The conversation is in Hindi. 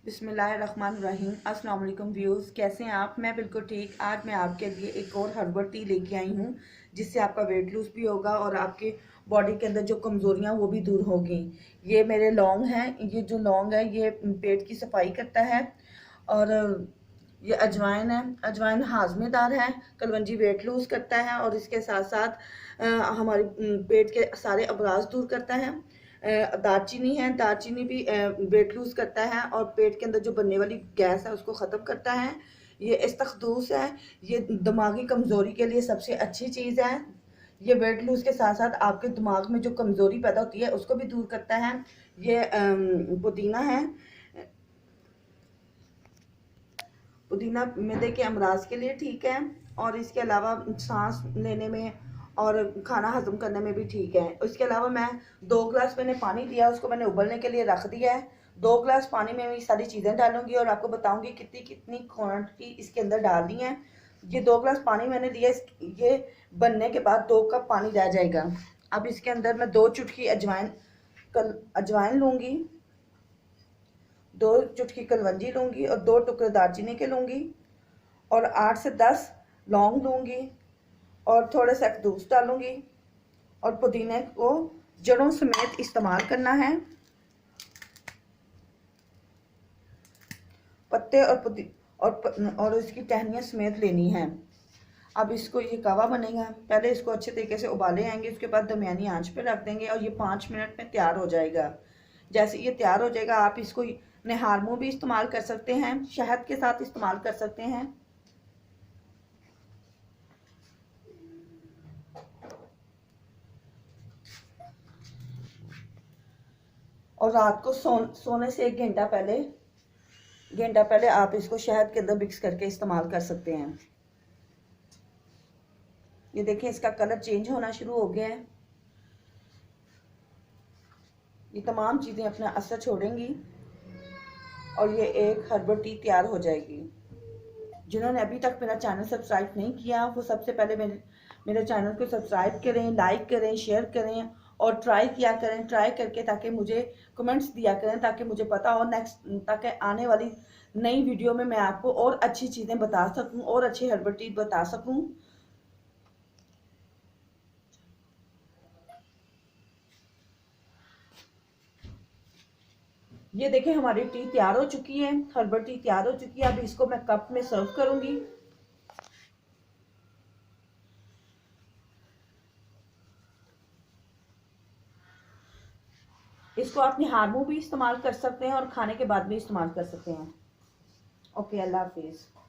बिस्मिल्लाहिर्रहमानिर्रहीम। अस्सलाम वालेकुम व्यूज़, कैसे हैं आप? मैं बिल्कुल ठीक। आज मैं आपके लिए एक और हर्बल टी लेके आई हूँ जिससे आपका वेट लूज भी होगा और आपके बॉडी के अंदर जो कमज़ोरियाँ वो भी दूर होगी। ये मेरे लौंग हैं। ये जो लौंग है ये पेट की सफाई करता है। और ये अजवाइन है। अजवाइन हाजमेदार है। कलवंजी वेट लूज करता है और इसके साथ साथ हमारे पेट के सारे अमराज दूर करता है। दालचीनी है। दालचीनी भी वेट लूज करता है और पेट के अंदर जो बनने वाली गैस है उसको ख़त्म करता है। ये इस्तखदूस है। ये दिमागी कमज़ोरी के लिए सबसे अच्छी चीज़ है। ये वेट लूज के साथ साथ आपके दिमाग में जो कमज़ोरी पैदा होती है उसको भी दूर करता है। ये पुदीना है। पुदीना मैदे के अमराज के लिए ठीक है और इसके अलावा सांस लेने में और खाना हजम करने में भी ठीक है। इसके अलावा मैं 2 गिलास मैंने पानी दिया, उसको मैंने उबलने के लिए रख दिया है। 2 गिलास पानी में ये सारी चीज़ें डालूंगी और आपको बताऊंगी कितनी कितनी क्वांटिटी इसके अंदर डालनी है। ये 2 गिलास पानी मैंने दिया, ये बनने के बाद 2 कप पानी रह जाएगा। अब इसके अंदर मैं 2 चुटकी अजवाइन लूँगी, 2 चुटकी कलवंजी लूँगी और 2 टुकड़े दालचीनी के लूँगी और 8 से 10 लौंग लूँगी और थोड़े से अखदूस डालूँगी और पुदीने को जड़ों समेत इस्तेमाल करना है। पत्ते और इसकी टहनियाँ समेत लेनी है। अब इसको ये कावा बनेगा। पहले इसको अच्छे तरीके से उबाले आएंगे, उसके बाद दरमियानी आंच पे रख देंगे और ये 5 मिनट में तैयार हो जाएगा। जैसे ये तैयार हो जाएगा आप इसको निहार मुँह भी इस्तेमाल कर सकते हैं, शहद के साथ इस्तेमाल कर सकते हैं। और रात को सोने से 1 घंटा पहले आप इसको शहद के अंदर मिक्स करके इस्तेमाल कर सकते हैं। ये देखिए इसका कलर चेंज होना शुरू हो गया है। ये तमाम चीज़ें अपना असर छोड़ेंगी और ये एक हर्बल टी तैयार हो जाएगी। जिन्होंने अभी तक मेरा चैनल सब्सक्राइब नहीं किया वो सबसे पहले मेरे चैनल को सब्सक्राइब करें, लाइक करें, शेयर करें और ट्राई किया करें। ट्राई करके ताकि मुझे कमेंट्स दिया करें ताकि मुझे पता हो ताकि आने वाली नई वीडियो में मैं आपको और अच्छी चीज़ें बता सकूं और अच्छी हर्बल टी बता सकूं। ये देखें हमारी टी तैयार हो चुकी है, हर्बल टी तैयार हो चुकी है। अब इसको मैं कप में सर्व करूंगी। इसको आप निहार मुँह भी इस्तेमाल कर सकते हैं और खाने के बाद भी इस्तेमाल कर सकते हैं। ओके, अल्लाह हाफिज़।